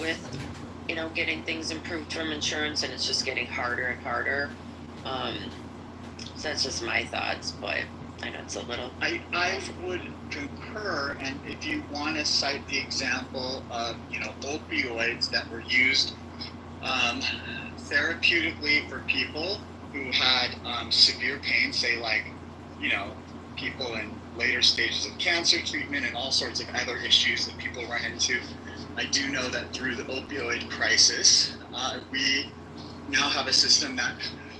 with, getting things improved from insurance, and it's just getting harder and harder. So that's just my thoughts, but I know it's a little. I would concur, and if you want to cite the example of opioids that were used therapeutically for people who had severe pain, say like people in later stages of cancer treatment and all sorts of other issues that people run into. I do know that through the opioid crisis, we now have a system that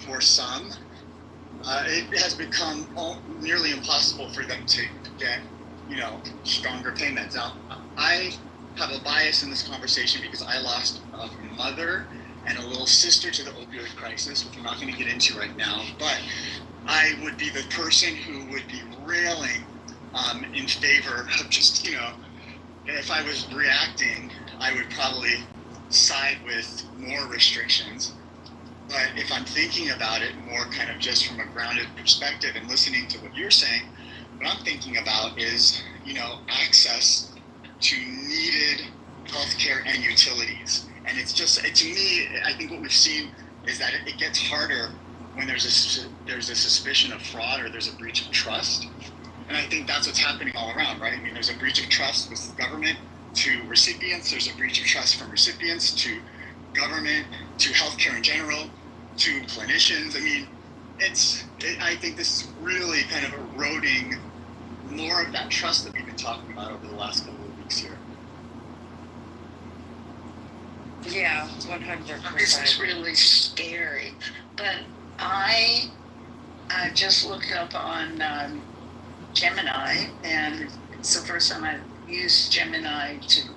for some, it has become nearly impossible for them to get, stronger pain meds. Now, I have a bias in this conversation because I lost a mother and a little sister to the opioid crisis, which I'm not going to get into right now, but I would be the person who would be railing in favor of just, if I was reacting, I would probably side with more restrictions. But if I'm thinking about it more kind of just from a grounded perspective and listening to what you're saying, what I'm thinking about is, access to needed healthcare and utilities. And it's just, to me, I think what we've seen is that it gets harder when there's a suspicion of fraud or there's a breach of trust. And I think that's what's happening all around, right? I mean, there's a breach of trust with government to recipients. There's a breach of trust from recipients to government, to healthcare in general, to clinicians. I mean, I think this is really kind of eroding more of that trust that we've been talking about over the last couple of weeks here. Yeah, 100%. This is really scary. But I just looked up on Gemini, and it's the first time I've used Gemini to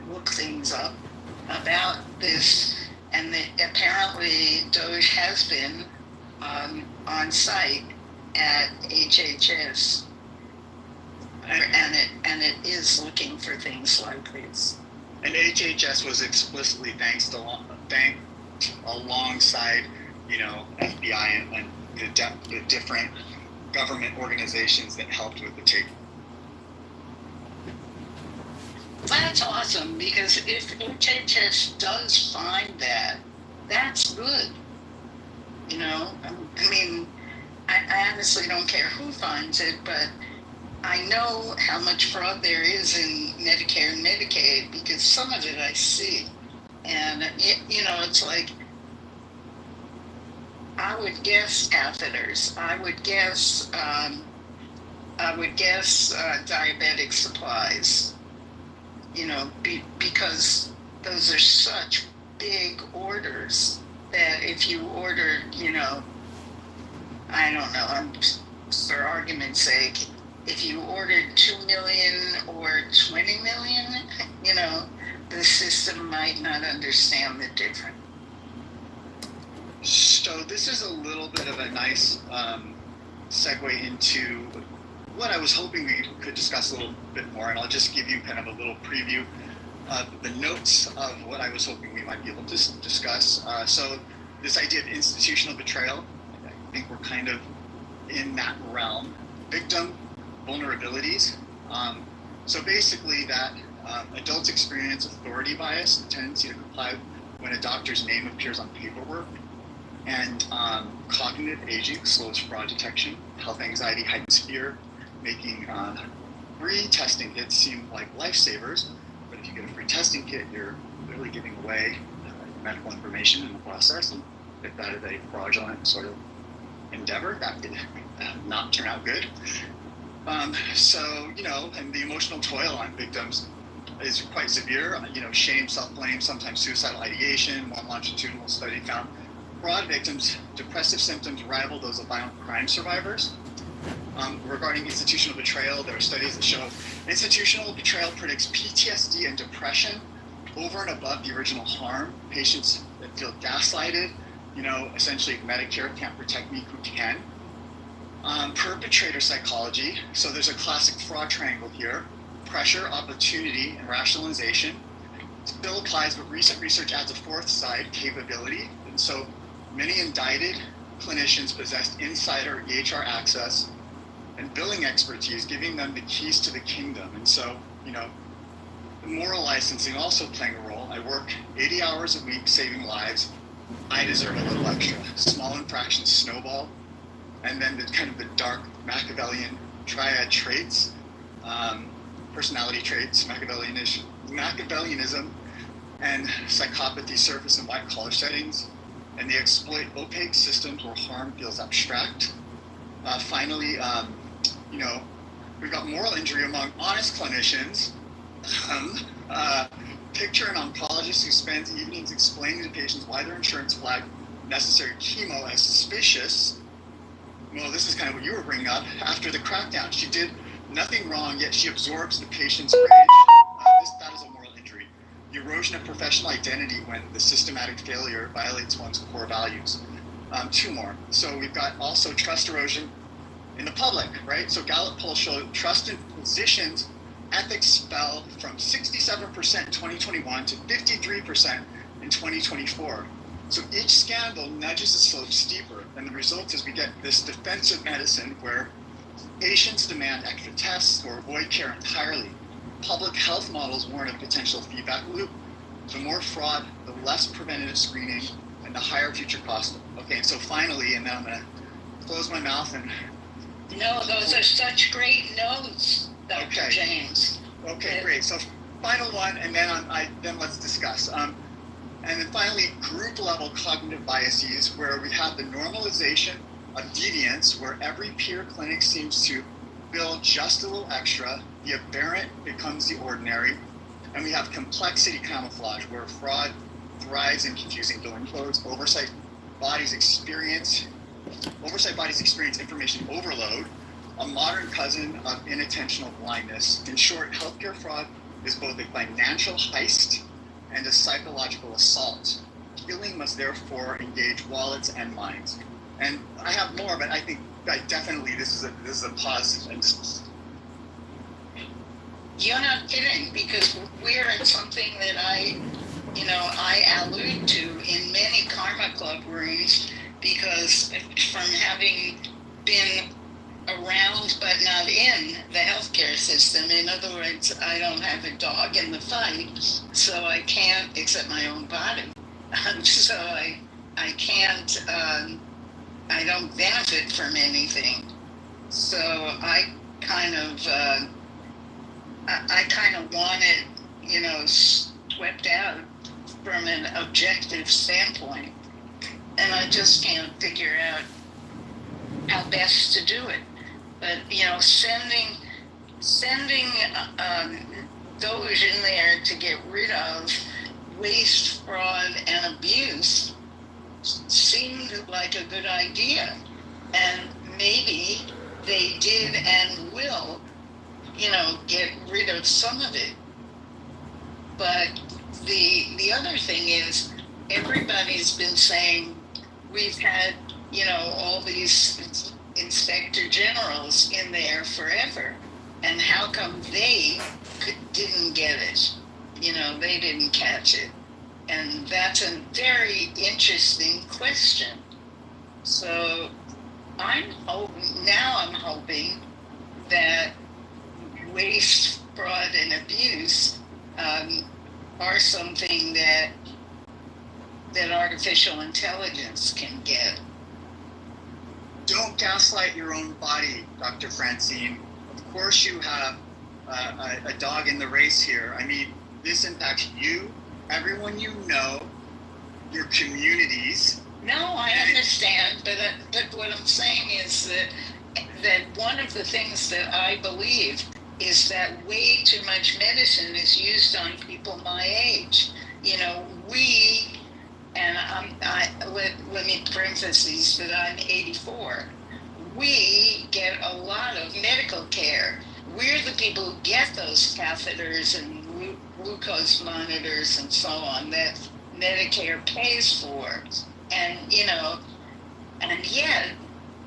look things up about this. And apparently DOJ has been on site at HHS, and it is looking for things like this. And HHS was explicitly thanked alongside, FBI and the different government organizations that helped with the take. That's awesome, because if HHS does find that, that's good. I mean, I honestly don't care who finds it, but I know how much fraud there is in Medicare and Medicaid, because some of it I see. And, it's like, I would guess catheters. I would guess diabetic supplies. Because those are such big orders that if you ordered, I don't know, for argument's sake, if you ordered 2 million or 20 million, the system might not understand the difference. So this is a little bit of a nice segue into what I was hoping we could discuss a little bit more, and I'll just give you kind of a little preview of the notes of what I was hoping we might be able to discuss. So this idea of institutional betrayal, I think we're kind of in that realm. Victim vulnerabilities. So basically that adults experience authority bias, the tendency to comply when a doctor's name appears on paperwork, and cognitive aging slows fraud detection, health anxiety heightens fear, making free testing kits seem like lifesavers. But if you get a free testing kit, you're literally giving away medical information in the process. And if that is a fraudulent sort of endeavor, that could not turn out good. So, and the emotional toil on victims is quite severe. Shame, self-blame, sometimes suicidal ideation. One longitudinal study found fraud victims' depressive symptoms rival those of violent crime survivors. Regarding institutional betrayal, there are studies that show institutional betrayal predicts PTSD and depression over and above the original harm. Patients that feel gaslighted, essentially Medicare can't protect me, who can? Perpetrator psychology. So there's a classic fraud triangle here. Pressure, opportunity, and rationalization. Still applies, but recent research adds a fourth side, capability. And so many indicted clinicians possessed insider EHR access and billing expertise, giving them the keys to the kingdom. And so, the moral licensing also playing a role. I work 80 hours a week saving lives. I deserve a little extra. Small infractions snowball. And then the kind of the dark Machiavellian triad traits, personality traits, Machiavellianism, and psychopathy surface in white-collar settings. And they exploit opaque systems where harm feels abstract. Finally, we've got moral injury among honest clinicians. Picture an oncologist who spends evenings explaining to patients why their insurance flagged necessary chemo as suspicious. Well, this is kind of what you were bringing up. After the crackdown, she did nothing wrong, yet she absorbs the patient's rage. That is a moral injury. The erosion of professional identity when the systematic failure violates one's core values. Two more. So we've got also trust erosion in the public, right? So Gallup polls show trust in physicians, ethics fell from 67% in 2021 to 53% in 2024. So each scandal nudges the slope steeper, and the result is we get this defensive medicine where patients demand extra tests or avoid care entirely. Public health models warn of potential feedback loop. The more fraud, the less preventative screening, and the higher future cost. Okay, so finally, and then I'm going to close my mouth and... No, those are such great notes, Dr. Okay. James. Okay, great. So final one, and then then let's discuss. And then finally, group level cognitive biases, where we have the normalization of deviance, where every peer clinic seems to bill just a little extra, the aberrant becomes the ordinary, and we have complexity camouflage, where fraud thrives in confusing billing codes, oversight bodies experience information overload, a modern cousin of inattentional blindness. In short, healthcare fraud is both a financial heist and a psychological assault. Healing must therefore engage wallets and minds. And I have more, but I think that definitely this is a pause. And You're not kidding, because we're in something that I allude to in many Karma Club rooms, because from having been around but not in the healthcare system, in other words, I don't have a dog in the fight, so I can't, except my own body, so I can't, I don't benefit from anything. So I kind of want it, swept out from an objective standpoint. And I just can't figure out how best to do it. But, sending those in there to get rid of waste, fraud, and abuse seemed like a good idea. And maybe they did and will, get rid of some of it. But the other thing is, everybody's been saying we've had, all these inspector generals in there forever, and how come they didn't get it? They didn't catch it. And that's a very interesting question. So I'm hoping that waste, fraud, and abuse are something that artificial intelligence can get. don't gaslight your own body, Dr. Francine. Of course you have a dog in the race here. I mean, this impacts you, everyone you know, your communities. No, I understand, but what I'm saying is that one of the things that I believe is that way too much medicine is used on people my age. Let me parentheses that I'm 84. We get a lot of medical care. We're the people who get those catheters and glucose monitors and so on that Medicare pays for. And yet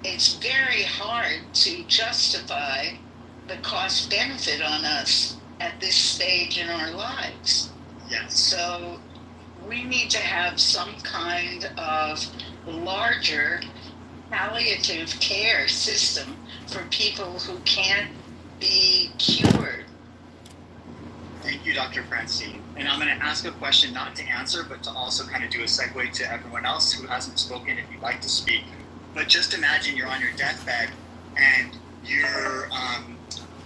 it's very hard to justify the cost benefit on us at this stage in our lives. Yes. So we need to have some kind of larger palliative care system for people who can't be cured. Thank you, Dr. Francine. And I'm going to ask a question not to answer, but to also kind of do a segue to everyone else who hasn't spoken if you'd like to speak. But just imagine you're on your deathbed and you're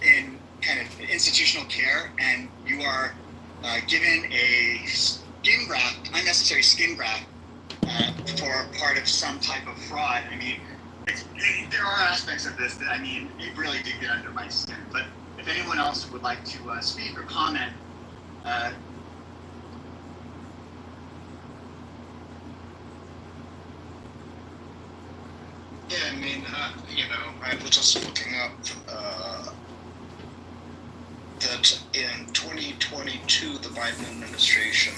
in kind of institutional care and you are given a skin graft, unnecessary skin graft for part of some type of fraud. I mean, there are aspects of this that, I mean, it really did get under my skin. But if anyone else would like to speak or comment, yeah, I mean, I was just looking up that in 2022, the Biden administration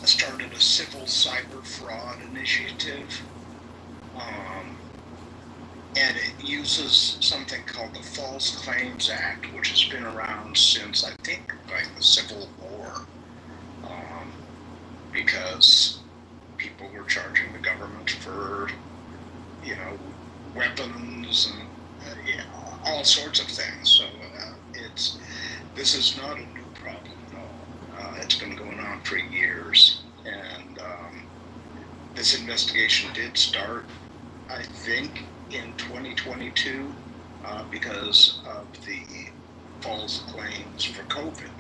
started a civil cyber fraud initiative, and it uses something called the False Claims Act, which has been around since, I think, like the Civil War, because people were charging the government for, weapons and all sorts of things. So this is not a new problem at all. It's been going on for years, and this investigation did start, I think, in 2022 because of the false claims for COVID,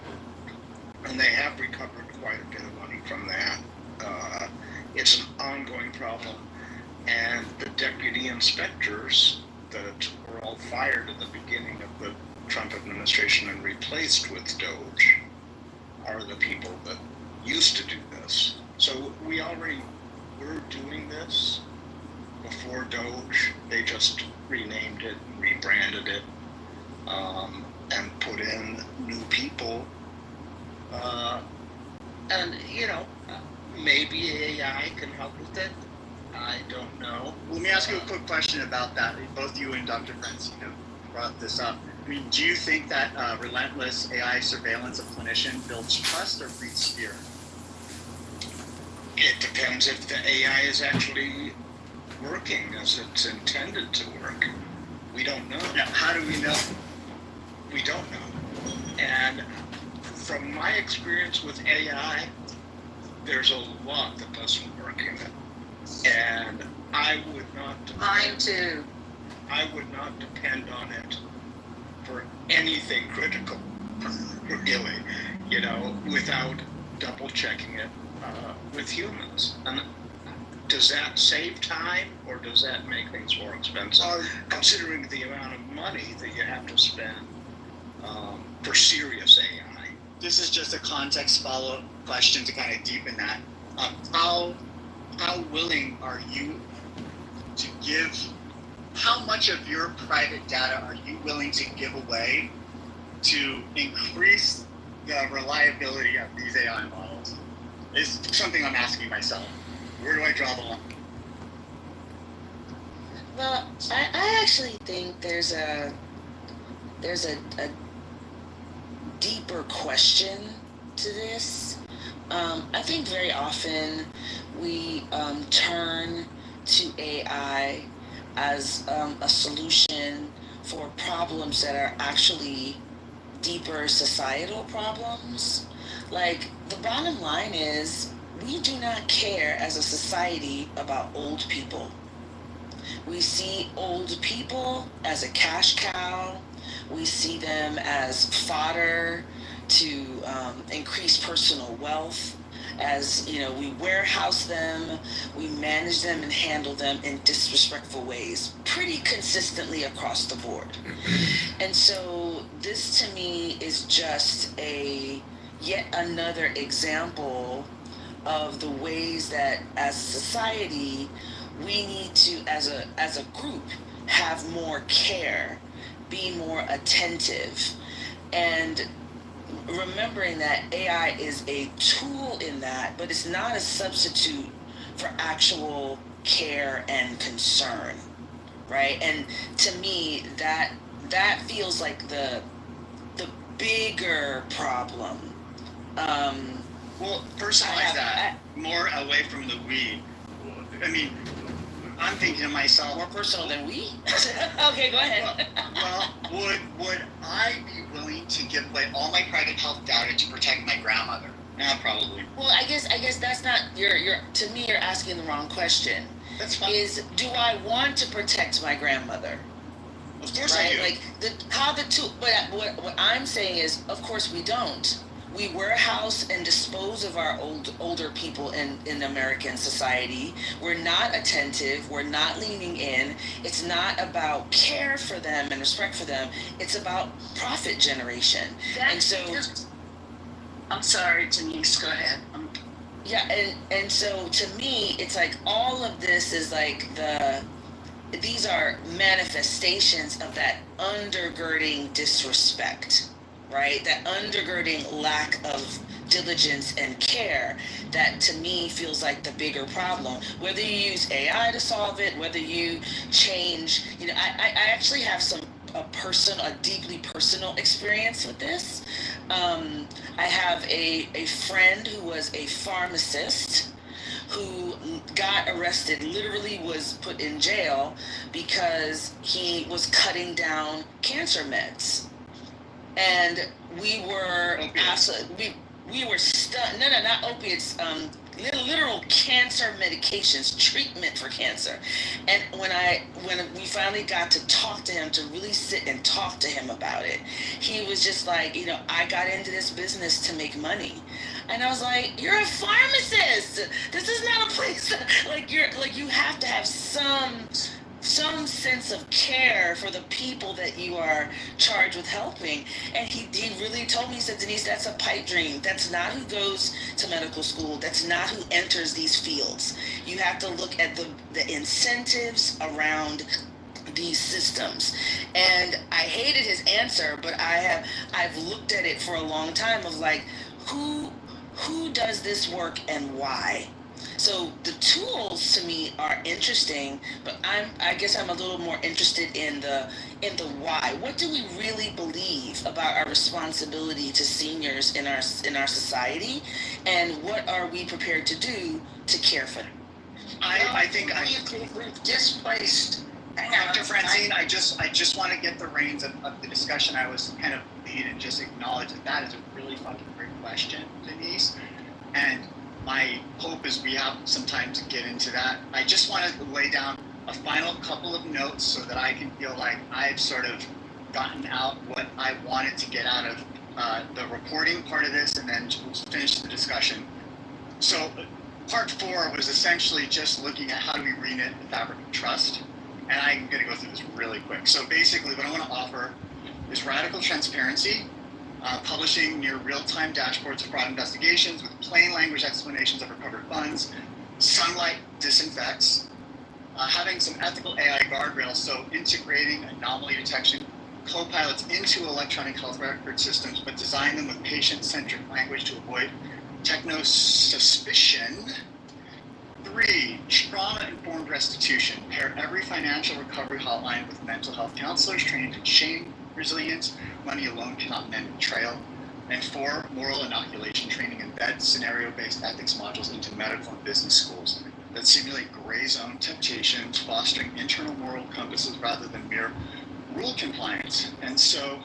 and they have recovered quite a bit of money from that. It's an ongoing problem, and the deputy inspectors that were all fired at the beginning of the Trump administration and replaced with Doge are the people that used to do this. So we already were doing this before Doge. They just renamed it, rebranded it, and put in new people. And maybe AI can help with it. I don't know. let me ask you a quick question about that. Both you and Dr. Francine brought this up. I mean, do you think that relentless AI surveillance of clinicians builds trust or breeds fear? It depends if the AI is actually working as it's intended to work. We don't know. Now, how do we know? We don't know. And from my experience with AI, there's a lot that doesn't work in it. And I would not Mine too. I would not depend on it for anything critical, really, without double checking it with humans. And does that save time, or does that make things more expensive? Considering the amount of money that you have to spend for serious AI. This is just a context follow-up question to kind of deepen that. How willing are you to give? How much of your private data are you willing to give away to increase the reliability of these AI models? Is something I'm asking myself. Where do I draw the line? Well, I actually think there's a deeper question to this. I think very often we turn to AI as a solution for problems that are actually deeper societal problems. Like, the bottom line is, we do not care as a society about old people. We see old people as a cash cow. We see them as fodder to increase personal wealth. As we warehouse them, we manage them and handle them in disrespectful ways pretty consistently across the board. And so this to me is just yet another example of the ways that as a society we need to, as a group, have more care, be more attentive, and remembering that AI is a tool in that, but it's not a substitute for actual care and concern, right? And to me, that feels like the bigger problem. Well, personalize that more away from the we. I mean, I'm thinking to myself, More personal than we? Okay, go ahead. well, would I be willing to give away all my private health data to protect my grandmother? Probably. Well, I guess that's not you're to me you're asking the wrong question. That's fine. Is do I want to protect my grandmother? Of course Right? I do. Like how the two. But what I'm saying is, of course we don't. We warehouse and dispose of our older people in American society. We're not attentive. We're not leaning in. It's not about care for them and respect for them. It's about profit generation. And so, I'm sorry, Denise, go ahead. yeah, and so to me, it's like all of this is like these are manifestations of that undergirding disrespect, right? That undergirding lack of diligence and care that to me feels like the bigger problem. Whether you use AI to solve it, whether you change, I actually have a deeply personal experience with this. I have a friend who was a pharmacist who got arrested, literally was put in jail because he was cutting down cancer meds. And we were absolutely, we were stunned. No, not opiates, literal cancer medications, treatment for cancer. And when we finally got to talk to him, to really sit and talk to him about it, he was just like, I got into this business to make money. And I was like, you're a pharmacist. This is not a place you have to have some sense of care for the people that you are charged with helping. And he really told me, he said, Denise, that's a pipe dream. That's not who goes to medical school. That's not who enters these fields. You have to look at the incentives around these systems. And I hated his answer, but I've looked at it for a long time of like, who does this work and why? So the tools to me are interesting, but I guess I'm a little more interested in the why. What do we really believe about our responsibility to seniors in our society, and what are we prepared to do to care for them? I think we've displaced. Dr. Francine, I just want to get the reins of the discussion. I was kind of lead and just acknowledge that is a really fucking great question, Denise. And my hope is we have some time to get into that. I just want to lay down a final couple of notes so that I can feel like I've sort of gotten out what I wanted to get out of the reporting part of this, and then we'll finish the discussion. So part 4 was essentially just looking at how do we reknit the fabric of trust. And I'm going to go through this really quick. So basically what I want to offer is radical transparency, publishing near real-time dashboards of fraud investigations with plain language explanations of recovered funds, sunlight disinfects, having some ethical AI guardrails, so integrating anomaly detection co-pilots into electronic health record systems, but design them with patient-centric language to avoid techno-suspicion. 3, trauma-informed restitution. Pair every financial recovery hotline with mental health counselors trained in shame, resilience. Money alone cannot mend betrayal. And 4, moral inoculation training. Embed scenario-based ethics modules into medical and business schools that simulate gray zone temptations, fostering internal moral compasses rather than mere rule compliance. And so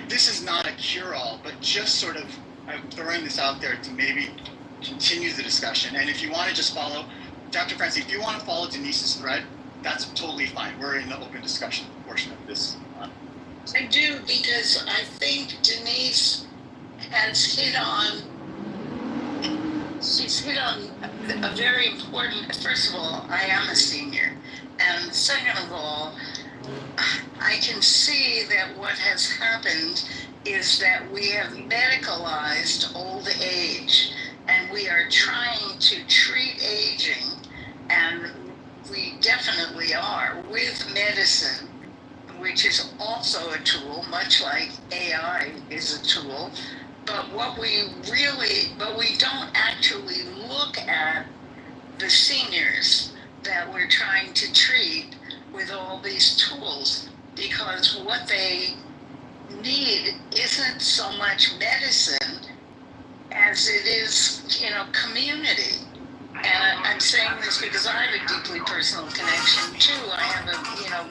this is not a cure-all, but just sort of, I'm throwing this out there to maybe continue the discussion. And if you want to just follow, Dr. Francie, if you want to follow Denise's thread, that's totally fine. We're in the open discussion portion of this. I do, because I think Denise has hit on a very important, first of all, I am a senior. And second of all, I can see that what has happened is that we have medicalized old age, and we are trying to treat aging, and we definitely are, with medicine, which is also a tool, much like AI is a tool. But we don't actually look at the seniors that we're trying to treat with all these tools, because what they need isn't so much medicine as it is, community. I'm saying this because I have a deeply personal connection too. I have a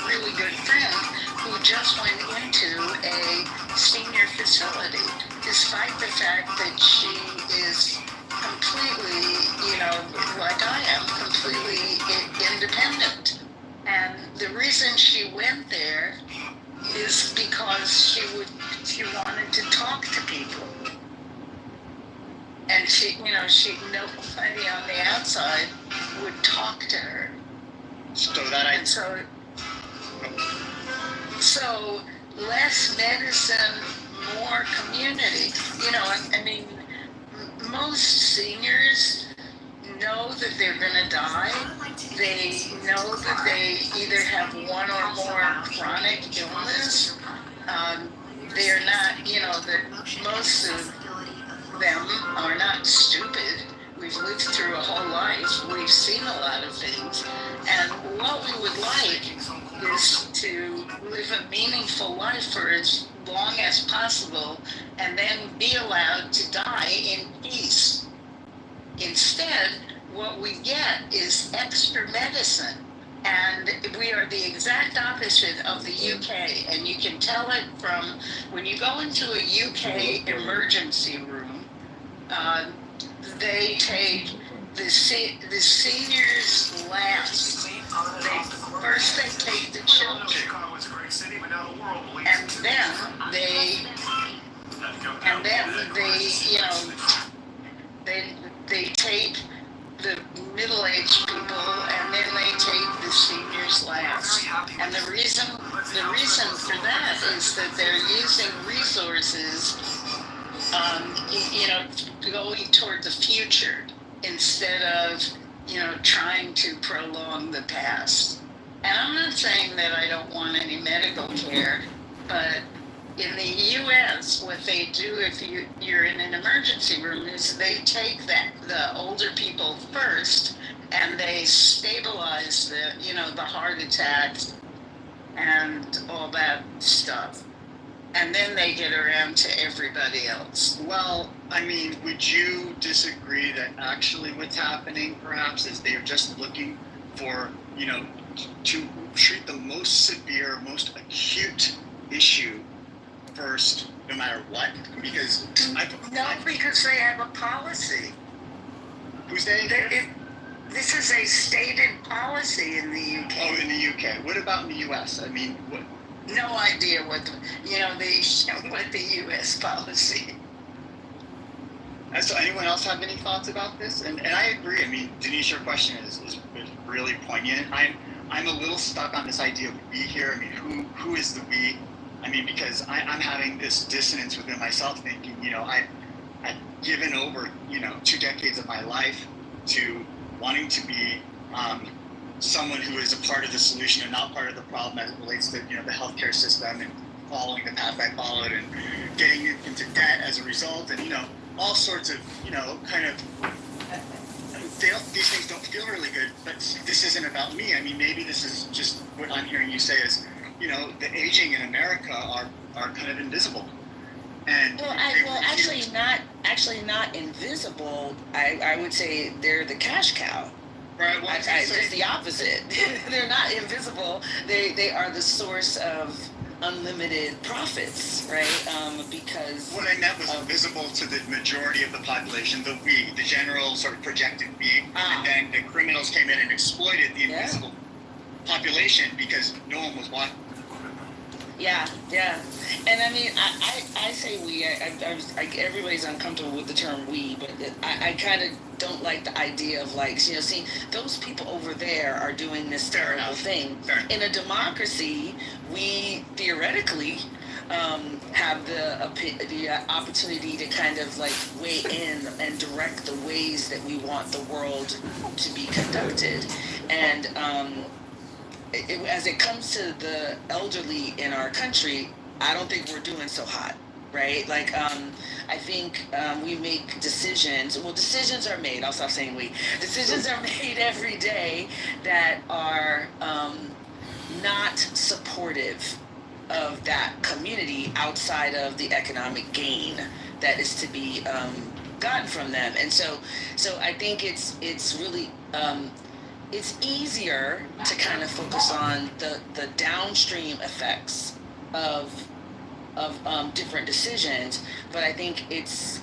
really good friend who just went into a senior facility, despite the fact that she is completely, like I am, completely independent. And the reason she went there is because she wanted to talk to people. And nobody on the outside would talk to her. And so less medicine, more community. Most seniors know that they're going to die. They know that they either have one or more chronic illness. They're not, that most of them are not stupid. We've lived through a whole life. We've seen a lot of things. And what we would like is to live a meaningful life for as long as possible and then be allowed to die in peace. Instead, what we get is extra medicine. And we are the exact opposite of the UK. And you can tell it from when you go into a UK emergency room, they take the seniors last. First they take the children, and they take the middle-aged people, and then they take the seniors last. And the reason for that is that they're using resources, going toward the future instead of, trying to prolong the past. And I'm not saying that I don't want any medical care, but in the U.S., what they do if you're in an emergency room is they take the older people first, and they stabilize the heart attacks and all that stuff. And then they get around to everybody else. Well, would you disagree that actually what's happening perhaps is they're just looking for, to treat the most severe, most acute issue first, no matter what? Because because they have a policy. Who's they? This is a stated policy in the UK. Oh, in the UK. What about in the US? What? No idea what the U.S. policy. So anyone else have any thoughts about this? And I agree. Denise, your question is really poignant. I'm a little stuck on this idea of we here. Who is the we? Because I'm having this dissonance within myself, thinking, I've given over, 2 decades of my life to wanting to be someone who is a part of the solution and not part of the problem as it relates to, the healthcare system, and following the path I followed and getting into debt as a result, and, all sorts of, these things don't feel really good, but this isn't about me. Maybe this is just what I'm hearing you say is, the aging in America are kind of invisible. And actually not invisible. I would say they're the cash cow. Right. Well, it's the opposite. They're not invisible. They are the source of unlimited profits, right? Because what I meant was invisible to the majority of the population, the we, the general sort of projected we, and then the criminals came in and exploited the invisible population because no one was watching. Yeah. And I say we. Everybody's uncomfortable with the term we, but I kind of don't like the idea of see, those people over there are doing this terrible thing. In a democracy, we theoretically have the opportunity to kind of weigh in and direct the ways that we want the world to be conducted. And as it comes to the elderly in our country, I don't think we're doing so hot, right? I think we make decisions. Well, decisions are made. I'll stop saying we. Decisions are made every day that are not supportive of that community outside of the economic gain that is to be gotten from them. And so I think it's really it's easier to kind of focus on the downstream effects of different decisions, but I think it's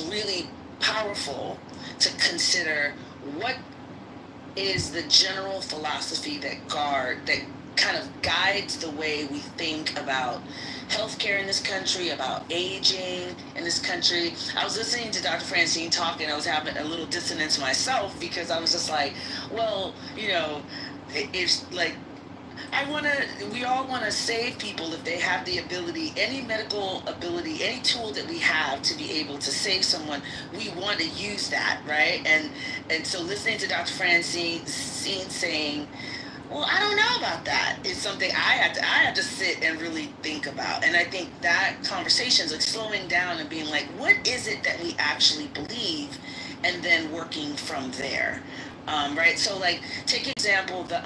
really powerful to consider what is the general philosophy that kind of guides the way we think about healthcare in this country, about aging in this country. I was listening to Dr. Francine talk, and I was having a little dissonance myself, because I was just like, well, it's like, we all want to save people if they have the ability, any medical ability, any tool that we have to be able to save someone, we want to use that, right? And so listening to Dr. Francine saying, well, I don't know about that, is something I have to sit and really think about. And I think that conversation is like slowing down and being like, what is it that we actually believe, and then working from there, right? So like, take example the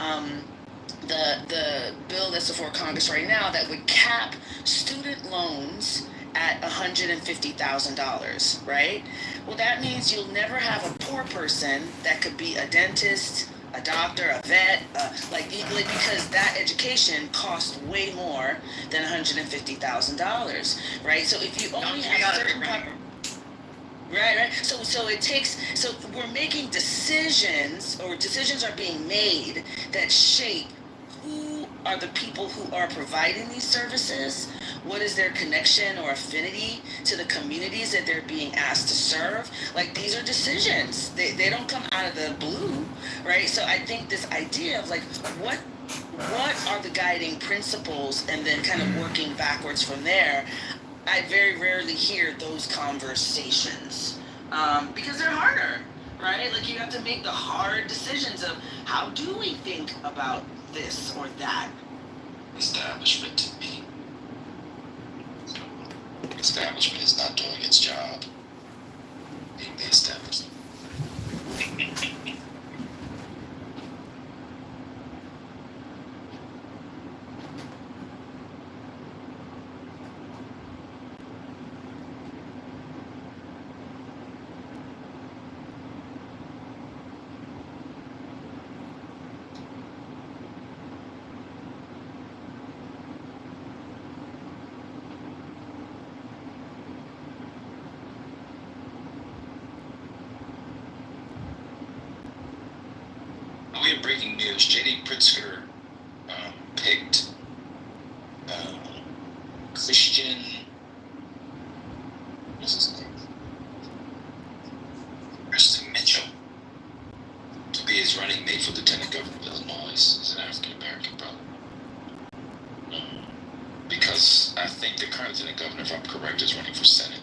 bill that's before Congress right now that would cap student loans at $150,000, right? Well, that means you'll never have a poor person that could be a dentist, a doctor, a vet, because that education costs way more than $150,000, right? So if you only have certain Right. So it takes. So we're making decisions, or decisions are being made that shape who are the people who are providing these services. What is their connection or affinity to the communities that they're being asked to serve? Like, these are decisions. They don't come out of the blue, right? So I think this idea of like, what are the guiding principles, and then kind of working backwards from there. I very rarely hear those conversations, because they're harder, right? Like, you have to make the hard decisions of, how do we think about this or that? Establishment, to me, establishment is not doing its job. Being the establishment. We have breaking news. J.D. Pritzker picked Christian, what's his name? Christian Mitchell to be his running mate for lieutenant governor of Illinois. He's an African American brother. Because I think the current lieutenant governor, if I'm correct, is running for Senate.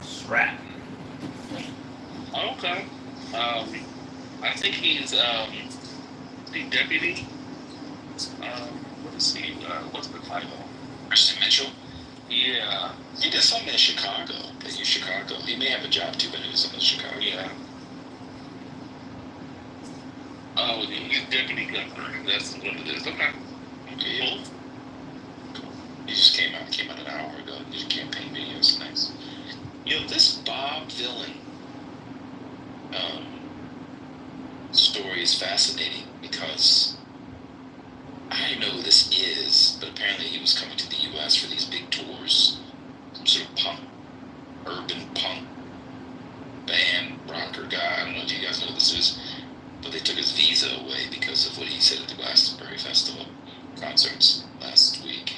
Stratton. Okay. I think he's the deputy. What is he? What's the title? Christian Mitchell? Yeah. He did something in Chicago. They use Chicago. He may have a job too, but he did something in Chicago. Yeah. Oh, he's deputy governor. That's what it is. Okay. Okay, yeah. Cool. He just came out an hour ago. He did campaign videos. Nice. This Bob Villain story is fascinating, because I don't know who this is, but apparently he was coming to the U.S. for these big tours. Some sort of urban punk band, rocker guy. I don't know if you guys know who this is, but they took his visa away because of what he said at the Glastonbury Festival concerts last week.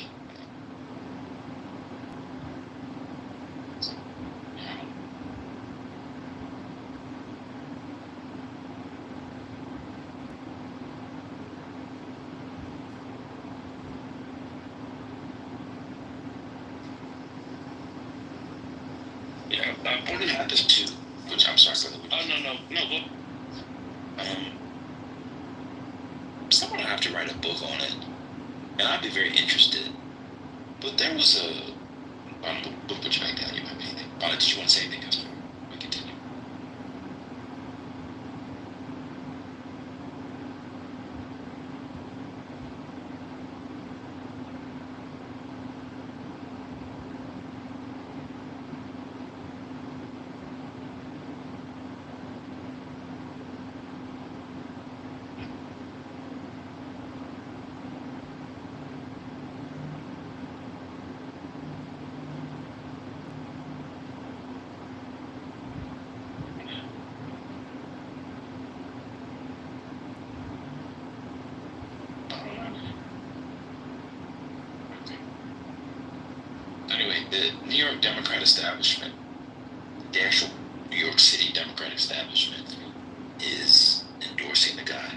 Yeah. What happened to, which I'm sorry for the Oh, no. Go. Someone would have to write a book on it, and I'd be very interested. But there was we'll put you back down. You might be anything. Did you want to say anything else before we continue? the New York Democrat establishment, the actual New York City Democrat establishment, is endorsing the guy.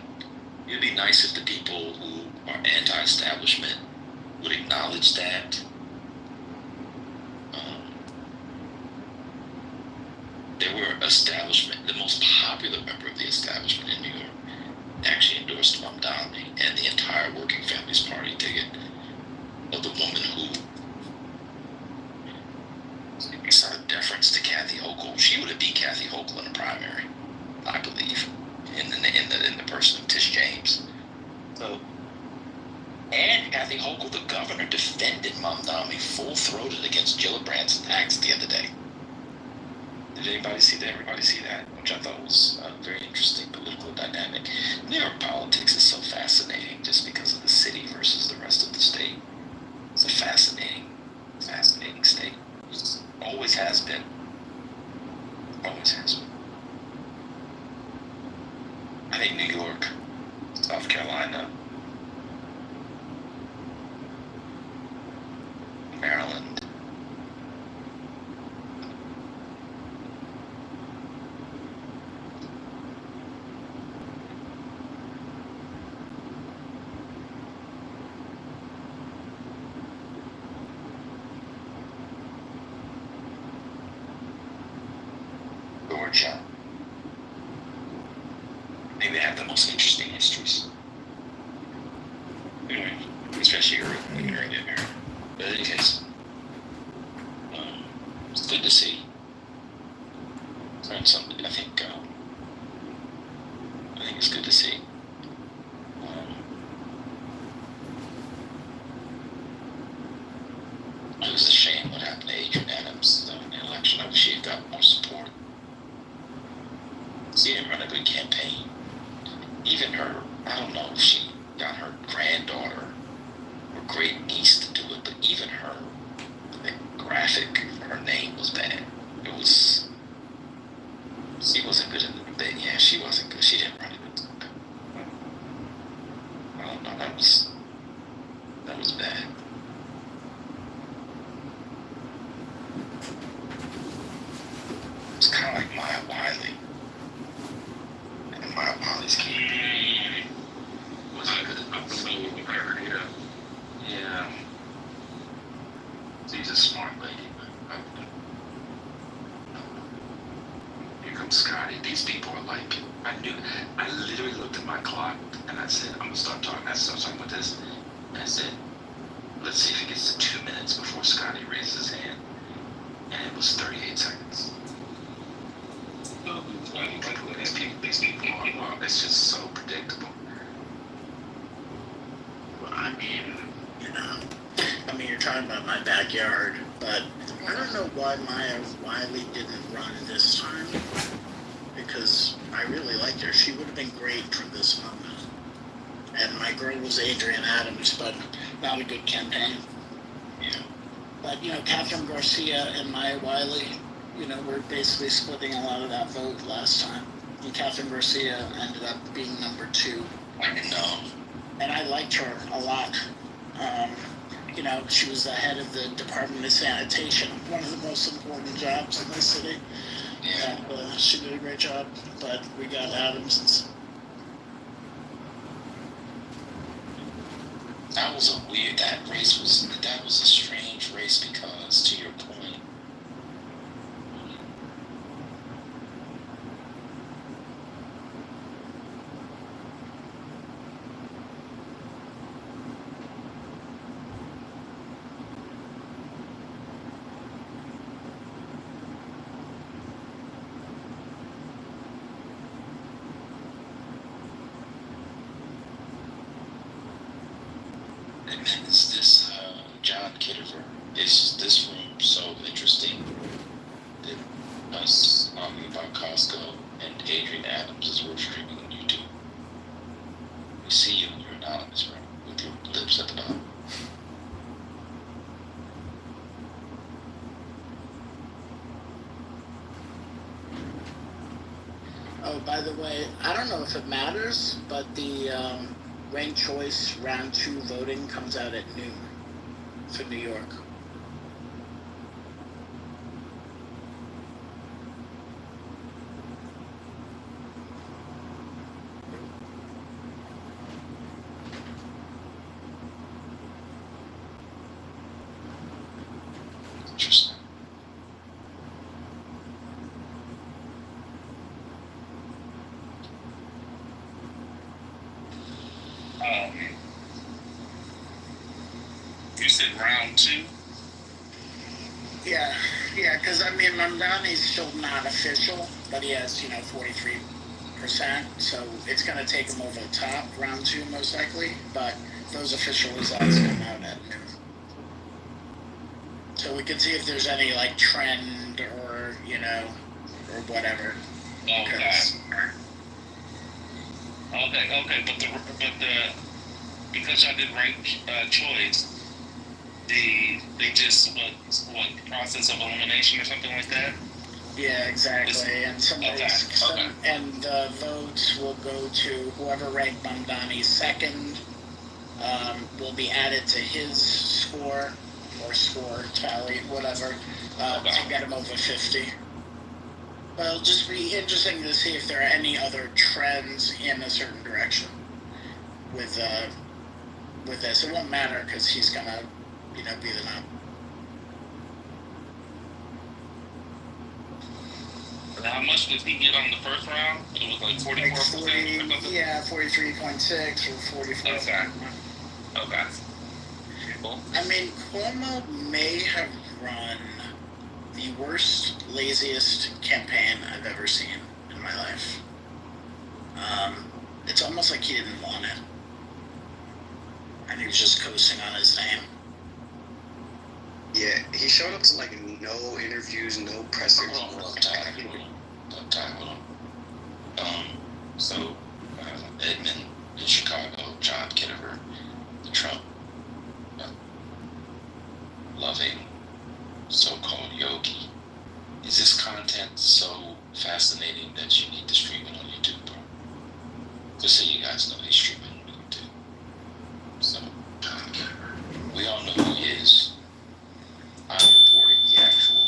It'd be nice if the people who are anti-establishment would acknowledge that. There were establishment, the most popular member of the establishment in New York actually endorsed Mamdani and the entire Working Families Party ticket of the woman who saw deference to Kathy Hochul. She would have beat Kathy Hochul in the primary, I believe, in the person of Tish James. So, and Kathy Hochul, the governor, defended Mamdani full-throated against Gillibrand's attacks at the end of the day. Did anybody see that? Everybody see that? Which I thought was a very interesting political dynamic. New York politics is so fascinating just because of the city versus the rest of the state. It's a fascinating state. Always has been. Always has been. I think New York, South Carolina, Maryland, Georgia, maybe they have the most interesting histories. Anyway, especially early in there. But in any case, it's good to see. Learn something. I think it's good to see. It was a shame what happened to Adrian Adams in the election. I wish she had got more support. She didn't run a good campaign. Even her, I don't know if she got her granddaughter or great niece to do it, but even her, the graphic, her name was bad. She wasn't good in the debate. Yeah, she wasn't good. She didn't run a good campaign. I don't know, that was bad. It's kind of like Maya Wiley. And Maya Wiley's campaign was I'm familiar with her, yeah. Yeah. She's a smart lady, but here comes Scotty. These people are like, I literally looked at my clock and I said, I'm gonna start talking. I started talking about this. And I said, let's see if it gets to 2 minutes before Scotty raises his hand. And it was 38 seconds. These people are, it's just so predictable. Well, you're talking about my backyard, but I don't know why Maya Wiley didn't run this time, because I really liked her. She would have been great for this moment. And my girl was Adrian Adams, but not a good campaign. Yeah. But, Catherine Garcia and Maya Wiley, were basically splitting a lot of that vote last time. And Catherine Garcia ended up being number 2. I know. And I liked her a lot. She was the head of the Department of Sanitation, one of the most important jobs in the city. Yeah. And she did a great job, but we got Adams. That was that was a strange race because, to your point, is this John Kitover? Is this room so interesting that us talking about Costco and Adrian Adams is worth streaming on YouTube? We see you in your anonymous room with your lips at the bottom. Oh, by the way, I don't know if it matters, but the ranked choice round 2 voting comes out at noon for New York. Interesting. Um, you said round 2. Yeah, because I mean, Mamdani's still not official, but he has, 43%, so it's going to take him over the top, round 2 most likely, but those official results come out at noon. So we can see if there's any, like, trend or, or whatever. Okay. Because- Okay, but because I did rank choice, they just what process of elimination or something like that. Yeah, exactly. And Okay. and the votes will go to whoever ranked Mamdani second. Will be added to his score or score tally, whatever, to get him over 50. But it'll just be interesting to see if there are any other trends in a certain direction with this. It won't matter because he's gonna, be the nom. And how much did he get on the first round? It was like 44% Like or 40, something? yeah, 43.6 or 44. Okay. Okay. Cool. I mean, Cuomo may have run the worst, laziest campaign I've ever seen in my life. It's almost like he didn't want it. And he was just coasting on his name. Yeah, he showed up to like no interviews, no pressers. Hold on. So, Edmund in Chicago, John Kitover, the Trump loving so-called yogi. Is this content so fascinating that you need to stream it on YouTube, bro? Just so you guys know, he's streaming on YouTube. So, John Kitover, we all know who he is. I'm reporting the actual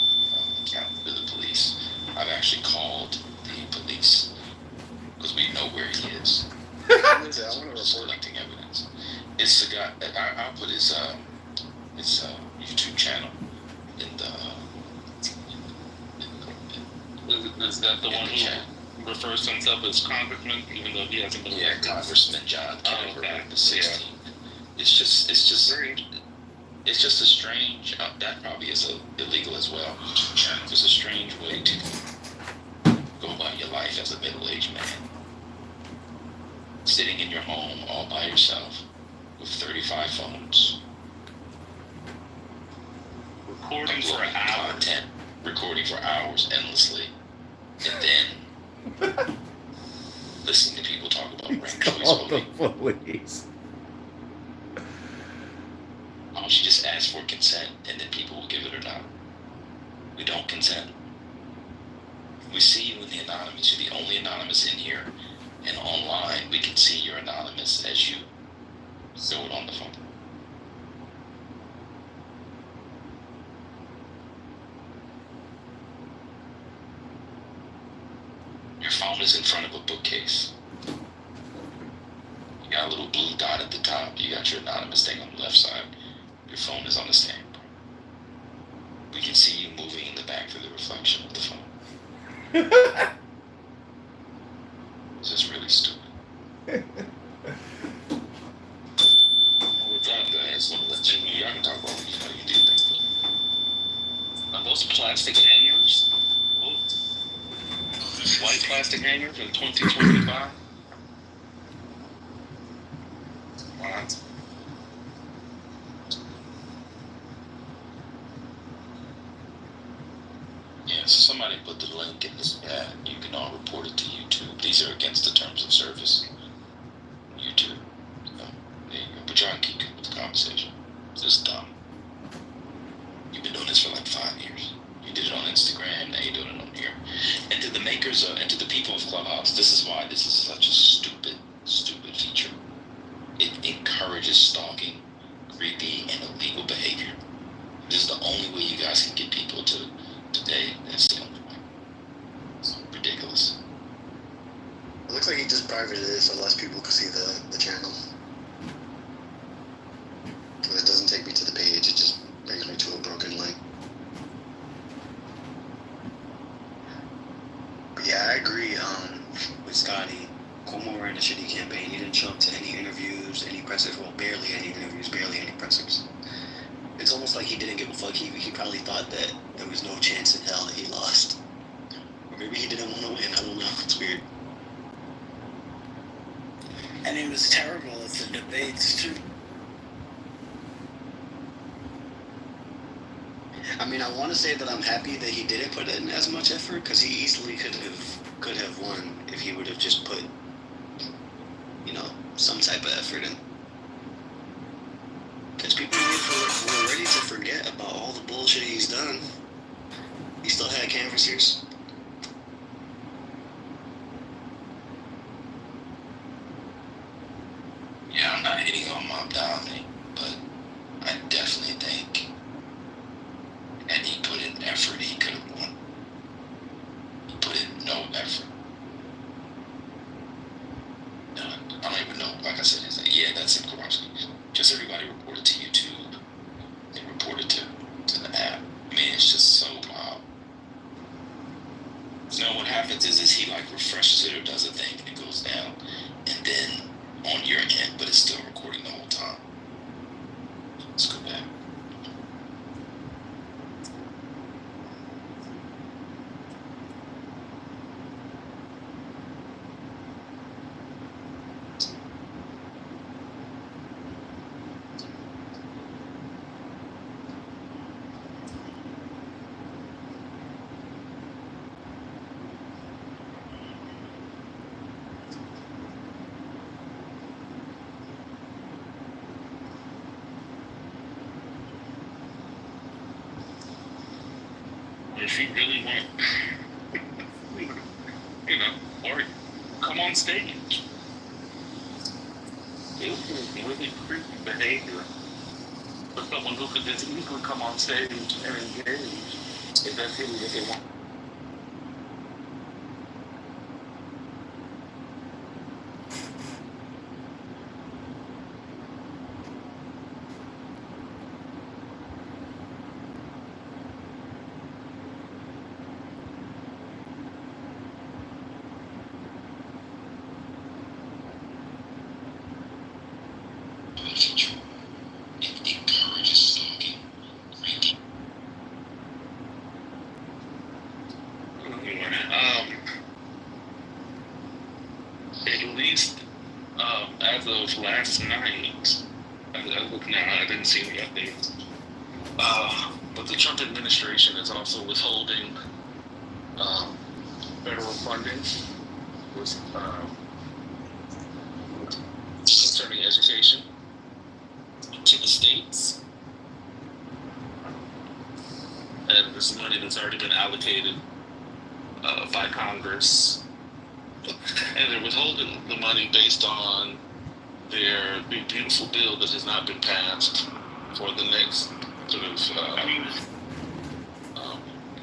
account to the police. I've actually called the police because we know where he is. I want to We're report. collecting evidence. It's the guy. I'll put his YouTube channel in the. Is that the in one the who chat. refers to himself as Congressman, even though he hasn't been Yeah, elected? Congressman John Kitover, okay. the 16th. It's just a strange. That probably is illegal as well. It's a strange way to go about your life as a middle-aged man, sitting in your home all by yourself with 35 phones, Recording for uploading hours. content, recording for hours endlessly, and then listening to people talk about ranked choice Call the voting. police. Why don't you just ask for consent and then people will give it or not? We don't consent. We see you in the anonymous. You're the only anonymous in here. And online, we can see you're anonymous as you throw it on the phone. Your phone is in front of a bookcase. You got a little blue dot at the top. You got your anonymous thing on the left side. Your phone is on the stand. We can see you moving in the back through the reflection of the phone. It's just really stupid. What's up, Go ahead, guys? so let's y'all can talk about what you do think. Are those plastic hangers? Oh. White plastic hangers in 2025? Wow. Yeah, so somebody put the link in this chat. You can all report it to YouTube. These are against the terms of service. YouTube. So, there you go. But y'all keep up with the conversation. It's just dumb. You've been doing this for like 5 years. You did it on Instagram, now you're doing it on here. And to the makers and to the people of Clubhouse, this is why this is such a stupid feature. It encourages stalking, creepy, and illegal behavior. This is the only way you guys can get people to today. That's the only way. It's ridiculous. It looks like he just privated it so less people could see the channel. So it doesn't take me to the page, it just brings me to a broken link. with Scotty. Cuomo ran a shitty campaign. He didn't show up to any interviews, any pressers. Well, barely any interviews, barely any pressers. It's almost like he didn't give a fuck. He probably thought that there was no chance in hell that he lost. Or maybe he didn't want to win. I don't know. It's weird. And he was terrible at the debates, too. I mean, I want to say that I'm happy that he didn't put in as much effort, because he easily could have won if he would have just put, some type of effort in. Because people were ready to forget about all the bullshit he's done. He still had canvassers. Yeah, I'm not hitting on Mob Dominate, but I definitely think, and he put in effort, he could have won. He put in no effort. No, I don't even know. Like I said, he's like, yeah, that's him, Kowalski. Just everybody reported to YouTube. They reported to the app. I mean, it's just so wild. So what happens is he like refreshes it or does a thing and it goes down, and then on your end, but it's still recording the whole time. Let's go back. If you really want, or come on stage. It would be really creepy behavior for someone who could just easily come on stage and engage if that's really what they want. It encourages stalking. At least as of last night, I look now, I didn't see any updates. But the Trump administration is also withholding federal funding with, concerning education to the states. And this money that's already been allocated by Congress. And they're withholding the money based on their big beautiful bill that has not been passed for the next sort of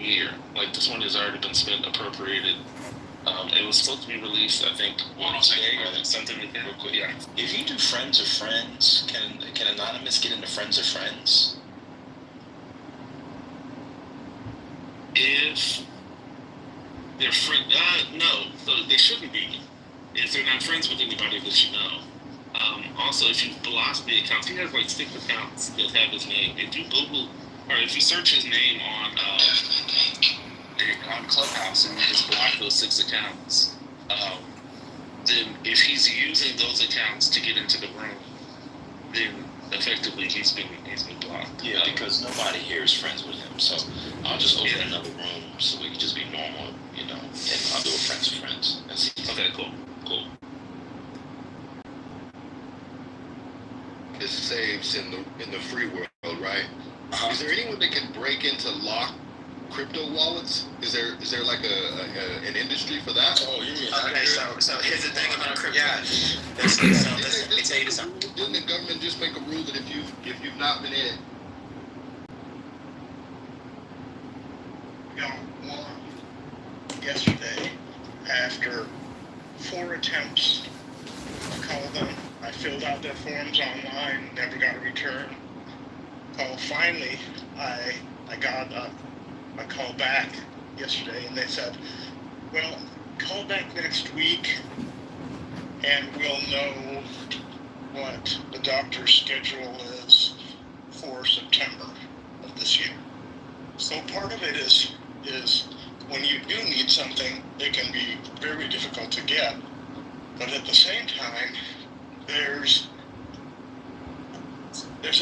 year. Like this one has already been spent, appropriated. It was supposed to be released, I think, today or something like that. Real quick, yeah. If you do friends of friends, can Anonymous get into friends of friends? If they're no, so they shouldn't be. If they're not friends with anybody that you know. Also, if you block the accounts, he has like 6 accounts that have his name. If you Google or if you search his name on Clubhouse and you just block those 6 accounts, then if he's using those accounts to get into the room, then effectively he's been blocked. Yeah, because nobody here is friends with him. So I'll just open another room so we can just be normal, and I'll do a friends of friends. That's easy. Okay, cool. Is saves in the free world, right? Is there anyone that can break into lock crypto wallets? Is there like an industry for that? Oh yeah. Okay, so here's the thing about crypto. Yeah. Let me tell you something. Didn't the government just make a rule that if you've not been in it? Got one yesterday after 4 attempts. I called them. I filled out their forms online, never got a return. Finally, I got a call back yesterday, and they said, well, call back next week and we'll know what the doctor's schedule is for September of this year. So part of it is when you do need something, it can be very difficult to get. But at the same time, there's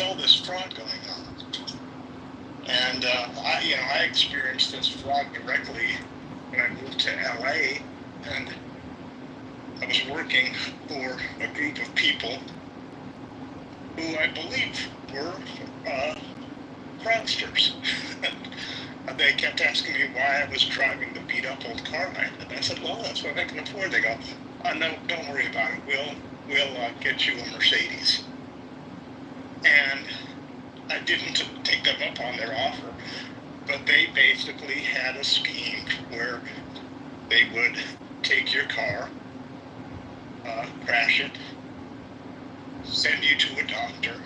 all this fraud going on. And I experienced this fraud directly when I moved to LA, and I was working for a group of people who I believe were fraudsters. They kept asking me why I was driving the beat up old car. And I said, well, that's what I can afford. They go, no, don't worry about it. We'll get you a Mercedes. And I didn't take them up on their offer, but they basically had a scheme where they would take your car, crash it, send you to a doctor,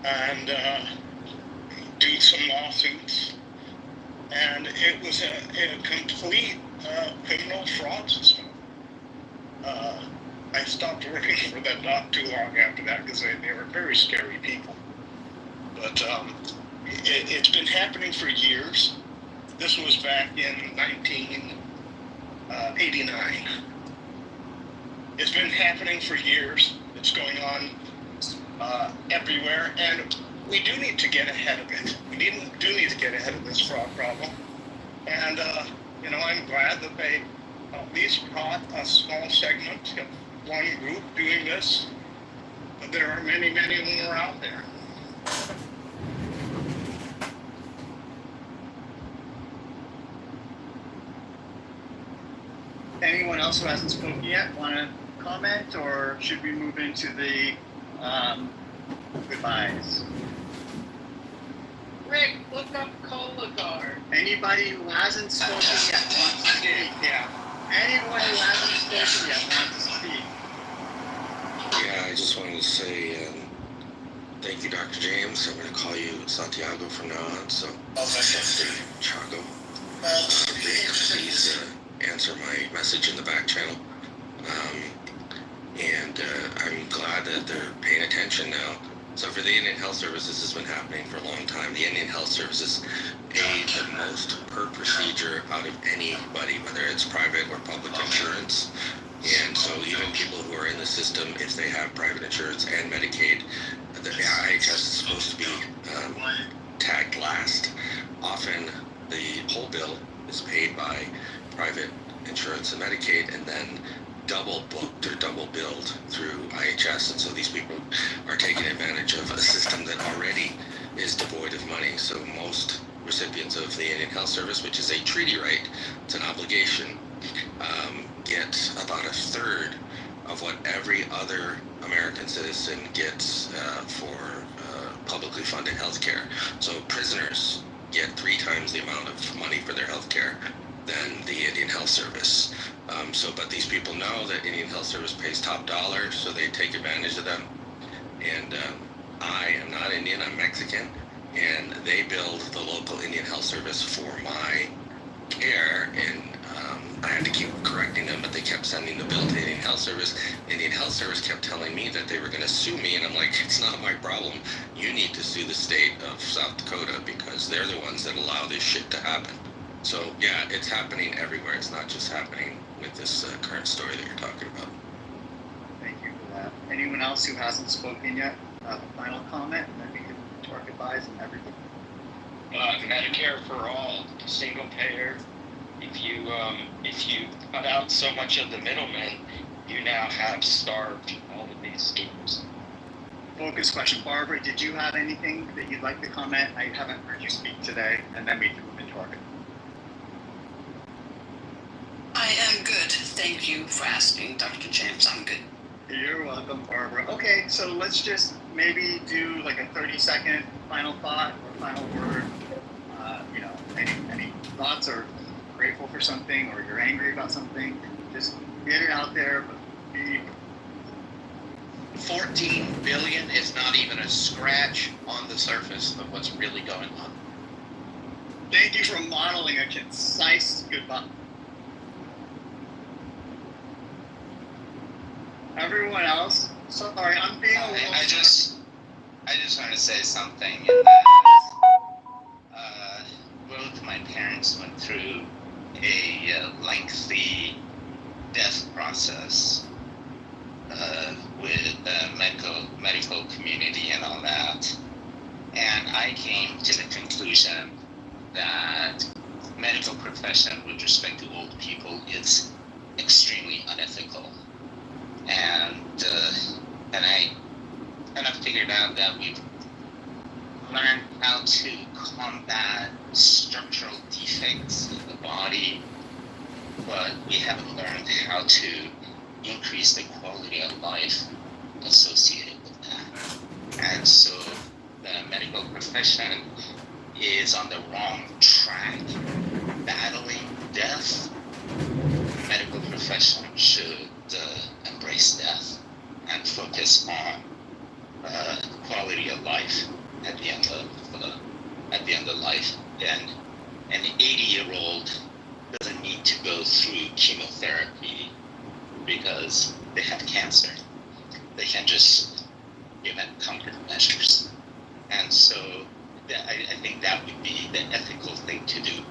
and do some lawsuits. And it was a complete criminal fraud system. I stopped working for them not too long after that because they were very scary people. But it's been happening for years. This was back in 1989. It's been happening for years. It's going on everywhere, and we do need to get ahead of it. We do need to get ahead of this fraud problem. And I'm glad that they at least caught a small segment of one group doing this, but there are many, many more out there. Anyone else who hasn't spoken yet want to comment, or should we move into the goodbyes? Rick, look up Cola Guard. Anybody who hasn't spoken yet wants to speak? Yeah. Anyone who hasn't spoken yet wants to speak? Yeah, I just wanted to say thank you, Dr. James. I'm going to call you Santiago from now on, so Chago. Please answer my message in the back channel. And I'm glad that they're paying attention now. So for the Indian Health Service, this has been happening for a long time. The Indian Health Services pay the most per procedure out of anybody, whether it's private or public insurance. And so even people who are in the system, if they have private insurance and Medicaid, the IHS is supposed to be tagged last. Often the whole bill is paid by private insurance and Medicaid, and then double booked or double billed through IHS. And so these people are taking advantage of a system that already is devoid of money. So most recipients of the Indian Health Service, which is a treaty right, it's an obligation, get about a third of what every other American citizen gets for publicly funded health care. So prisoners get 3 times the amount of money for their health care than the Indian Health Service. But these people know that Indian Health Service pays top dollar, so they take advantage of them. And I am not Indian, I'm Mexican, and they billed the local Indian Health Service for my care, and I had to keep correcting them, but they kept sending the bill to Indian Health Service. Indian Health Service kept telling me that they were going to sue me, and I'm like, it's not my problem. You need to sue the state of South Dakota because they're the ones that allow this shit to happen. So yeah, it's happening everywhere. It's not just happening with this current story that you're talking about. Thank you for that. Anyone else who hasn't spoken yet? A final comment, and then we can do our goodbyes and everything. Medicare for all, single payer. If you cut out so much of the middlemen, you now have starved all of these schemes. Focus question. Barbara, did you have anything that you'd like to comment? I haven't heard you speak today, and then we can move into our goodbyes. I am good. Thank you for asking, Dr. James. I'm good. You're welcome, Barbara. Okay, so let's just maybe do like a 30-second final thought or final word. Any thoughts, or grateful for something, or you're angry about something. Just get it out there. But be 14 billion is not even a scratch on the surface of what's really going on. Thank you for modeling a concise goodbye. everyone else, sorry, I'm being a little. I just want to say something. And that is, both my parents went through a lengthy death process with the medical community and all that. And I came to the conclusion that medical profession with respect to old people is extremely unethical. And I figured out that we've learned how to combat structural defects in the body, but we haven't learned how to increase the quality of life associated with that. And so the medical profession is on the wrong track battling death. The medical profession should embrace death and focus on quality of life at the end of life. And an 80-year-old doesn't need to go through chemotherapy because they have cancer. They can just give them comfort measures. And so I think that would be the ethical thing to do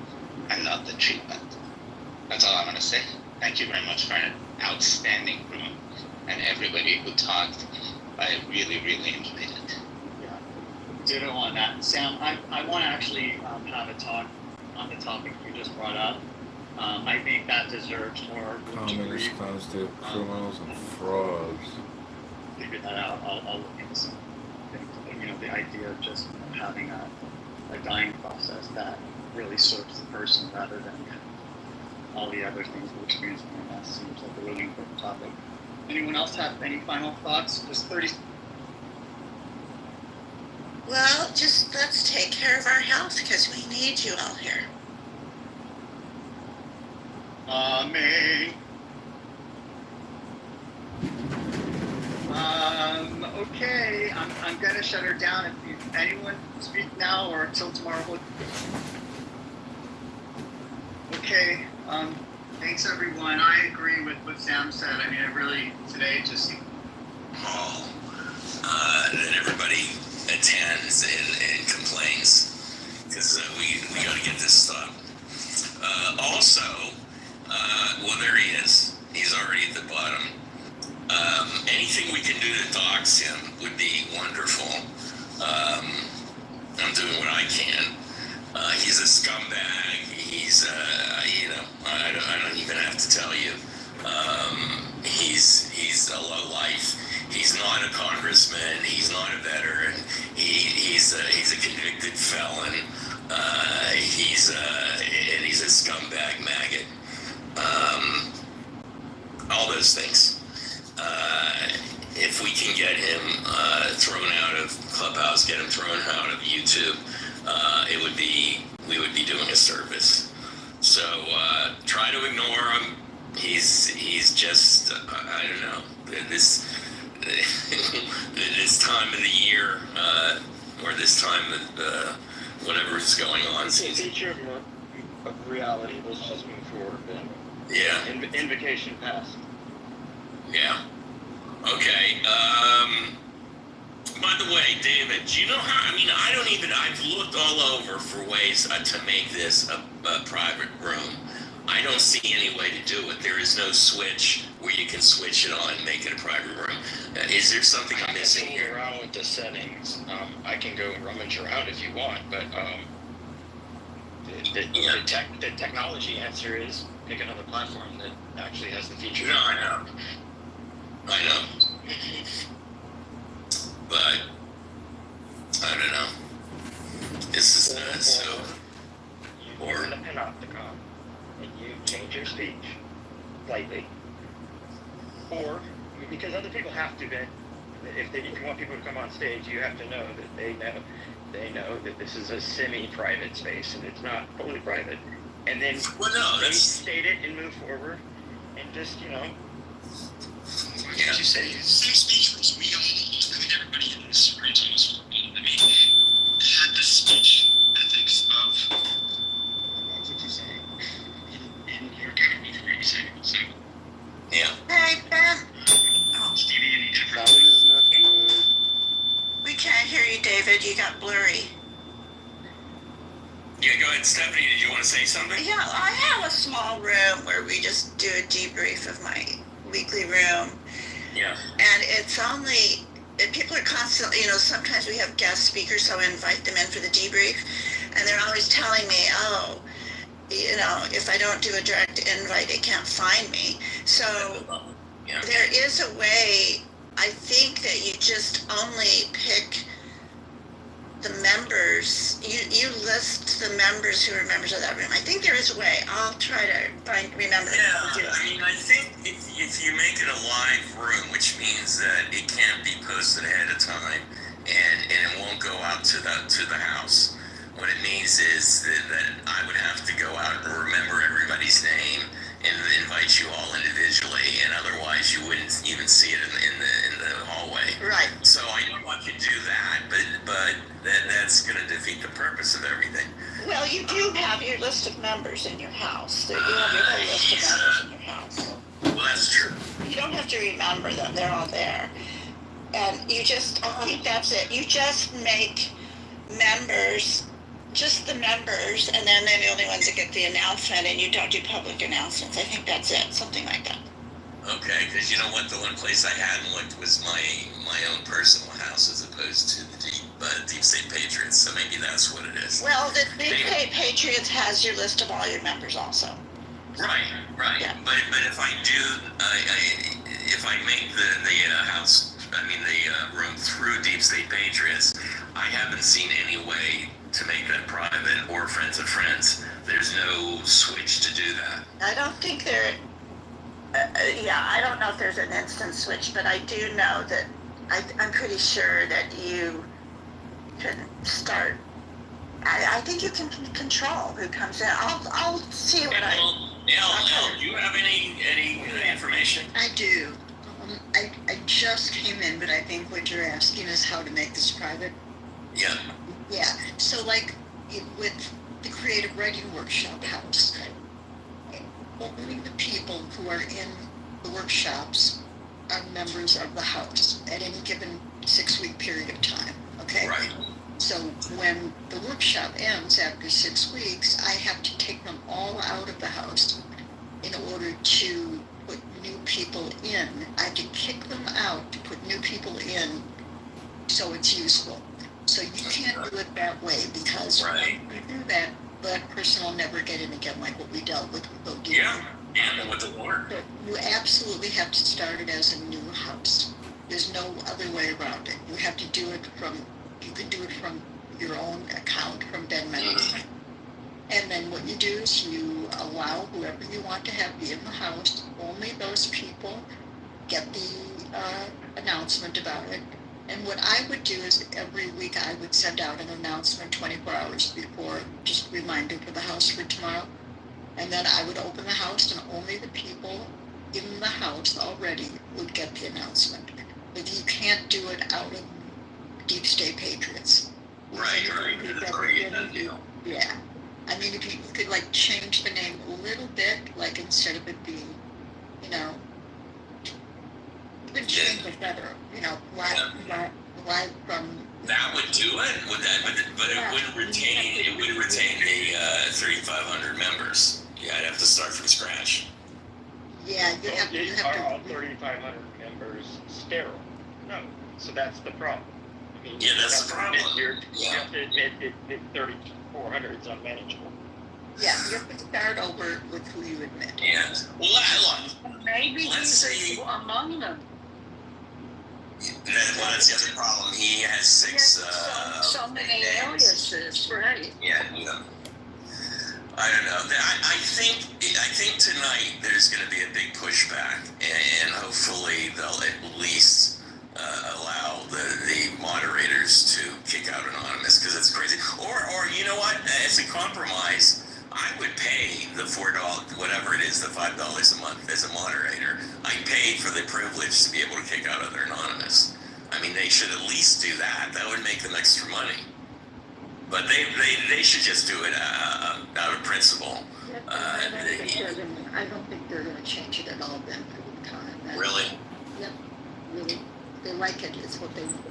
and not the treatment. That's all I want to say. Thank you very much for an outstanding room and everybody who talked. I really, really enjoyed it. Ditto on that. Sam, I want to actually have a talk on the topic you just brought up. I think that deserves more room to breathe. Communist to criminals and frauds. Figure that out. I'll look into some things. The idea of just having a dying process that really serves the person rather than all the other things we're experiencing right now seems like a really important topic. Anyone else have any final thoughts? Just 30. Well, just let's take care of our health because we need you all here. Amen. Okay, I'm gonna shut her down. If anyone speak now or until tomorrow. Okay. Thanks everyone. I agree with what Sam said. I mean, it really today just. That everybody attends and complains because we got to get this stopped. Also, well, there he is. He's already at the bottom. Anything we can do to dox him would be wonderful. I'm doing what I can. He's a scumbag. He's, I don't even have to tell you. He's a lowlife. He's not a congressman. He's not a veteran. He's a convicted felon. He's a scumbag maggot. All those things. If we can get him thrown out of Clubhouse, get him thrown out of YouTube, we would be doing a service. So try to ignore him. He's just I don't know, this time of the year or this time of whatever's going on. It's a feature of reality. Let's just move forward. Yeah. Invocation passed. Yeah. Okay. By the way, David, do you know how? I mean, I've looked all over for ways to make this a private room. I don't see any way to do it. There is no switch where you can switch it on and make it a private room. Is there something I'm missing here? Around with the settings. I can go and rummage around if you want, but the technology answer is pick another platform that actually has the feature. No, I know. But I don't know. This is so. You go in the Panopticon and you change your speech slightly, or because other people have to. If you want people to come on stage, you have to know that they know that this is a semi-private space and it's not fully private. And then state it and move forward, and just Yeah. As you say, same speech rules. Everybody in this room had the speech ethics of what would you say in your academy for what you say. So yeah. Hey, Ben. Oh. say something? Yeah, I have a small room where we just do a debrief of my weekly room. Yeah. And it's only, and people are constantly, sometimes we have guest speakers, so I invite them in for the debrief. And they're always telling me, oh, if I don't do a direct invite, it can't find me. So Yeah. there is a way, I think, that you just only pick the members, you list the members who are members of that room. I think there is a way. I'll try to remember how to do it. I mean, I think if you make it a live room, which means that it can't be posted ahead of time, and it won't go out to the house. What it means is that I would have to go out and remember everybody's name and invite you all individually, and otherwise you wouldn't even see it in the hallway. Right. So I know I could do that, but that's going to defeat the purpose of everything. Well, you do have your list of members in your house. You have your whole list of members in your house. Well, that's true. You don't have to remember them. They're all there. And I think that's it. You just make members, just the members, and then they're the only ones that get the announcement, and you don't do public announcements. I think that's it. Something like that. Okay, because you know what? The one place I hadn't looked was my own personal house as opposed to the Deep State Patriots, so maybe that's what it is. Well, the Deep State Patriots has your list of all your members also. Right. Yeah. But if I do, if I make the house, the room through Deep State Patriots, I haven't seen any way to make that private or friends of friends. There's no switch to do that. I don't think I don't know if there's an instant switch, but I do know that I'm pretty sure that you can start. I think you can control who comes in. I'll see what do you have any information? I do. I just came in, but I think what you're asking is how to make this private. Yeah. Yeah. So like with the creative writing workshop house, only the people who are in the workshops are members of the house at any given 6-week period of time. Okay. Right. So when the workshop ends after 6 weeks, I have to take them all out of the house in order to put new people in. I have to kick them out to put new people in so it's useful. So you can't do it that way because when you do that, that person will never get in again, like what we dealt with OD. Yeah, and with the water. But you absolutely have to start it as a new house. There's no other way around it. You have to do it you can do it from your own account, from Ben Mendes. And then what you do is you allow whoever you want to have be in the house. Only those people get the announcement about it. And what I would do is every week I would send out an announcement 24 hours before, just a reminder for the house for tomorrow. And then I would open the house and only the people in the house already would get the announcement. But you can't do it out of Deep State Patriots. Right. Yeah. I mean, if you could like change the name a little bit, like instead of it being, you could change it better, live from. That would do it. But it wouldn't retain. It would retain the 3,500 members. Yeah, I'd have to start from scratch. Yeah, you have are all 3,500 members sterile? No. So that's the problem. Yeah, that's the problem. You have to admit that 3,400 is unmanageable. Yeah, you have to start over with who you admit. Yeah. Well, Maybe let's he's see. among them. That's the other problem. He has 6. So many aliases, right? Yeah. I don't know. I think tonight there's going to be a big pushback, and hopefully they'll at least allow the moderators to kick out Anonymous because it's crazy. Or you know what? As a compromise, I would pay the $4, whatever it is, the $5 a month as a moderator. I paid for the privilege to be able to kick out other Anonymous. I mean, they should at least do that. That would make them extra money. But they should just do it out of principle. I don't think they're going to change it at all then for the time. Really? Yep. Really. They like it. It's what they want.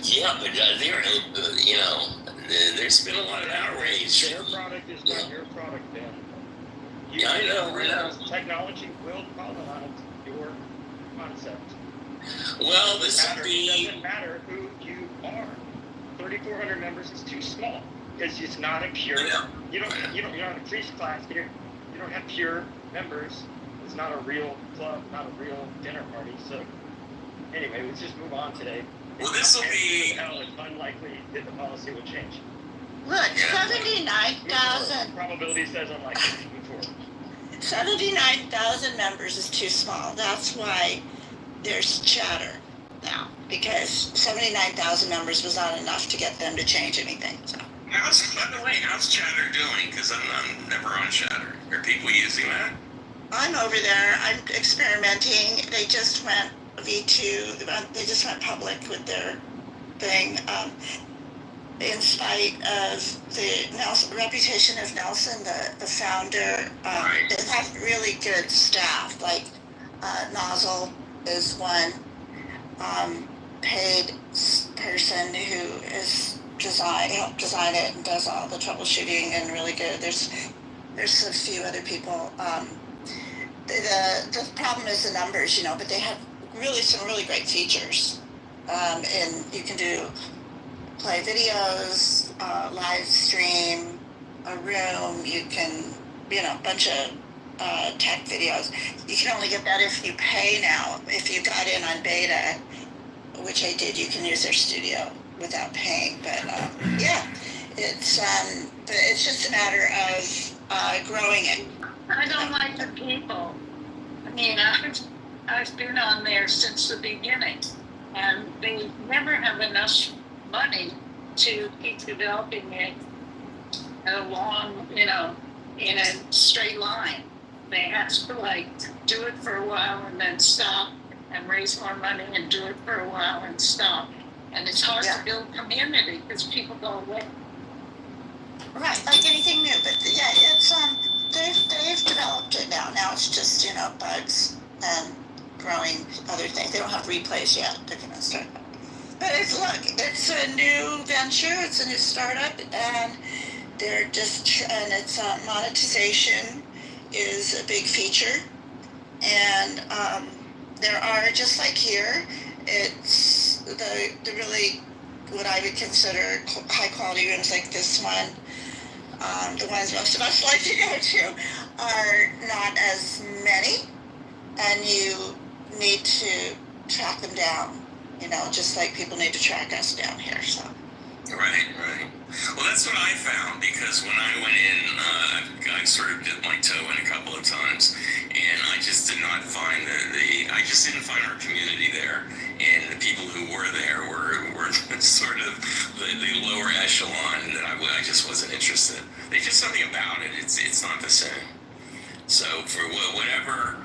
Yeah, but they're, there's been a lot of outrage. Their product is not your product, Ben. You Yeah, I know. realize technology will colonize your concept. Well, this would It be. doesn't matter who you are. 3,400 members is too small because it's not a pure. You're not a priest class here. You don't have pure members. It's not a real club, not a real dinner party. So anyway, let's just move on today. Well, this will be. It's unlikely that the policy will change. Look, 79,000. Probability says unlikely. Move forward. 79,000 members is too small. That's why there's chatter now, because 79,000 members was not enough to get them to change anything. So. By the way, how's Chatter doing? Because I'm never on Chatter. Are people using that? I'm over there. I'm experimenting. They just went V2. They just went public with their thing. In spite of the reputation of Nelson, the founder, they have really good staff. Like Nozzle is one paid person who is helped design it and does all the troubleshooting and really good. There's a few other people. The problem is the numbers, but they have some really great features. And you can play videos, live stream a room. You can, a bunch of tech videos. You can only get that if you pay now. If you got in on beta, which I did, you can use their studio without paying. But yeah, it's just a matter of growing it. I don't like the people. I mean, I've been on there since the beginning, and they never have enough money to keep developing it along, in a straight line. They have to do it for a while and then stop and raise more money and do it for a while and stop. And it's hard to build community because people go away. Right, like anything new, but yeah, it's they've developed it now. Now it's just bugs and growing other things. They don't have replays yet. They're gonna start. But it's a new venture. It's a new startup, and they're and it's monetization is a big feature, and there are, just like here, it's the really what I would consider high quality rooms like this one. The ones most of us like to go to are not as many, and you need to track them down, just like people need to track us down here. So. Right. Well, that's what I found, because when I went in, I sort of dipped my toe in a couple of times, and I just did not find I just didn't find our community there, and the people who were there were sort of the lower echelon that I just wasn't interested. There's just something about it. It's not the same. So for whatever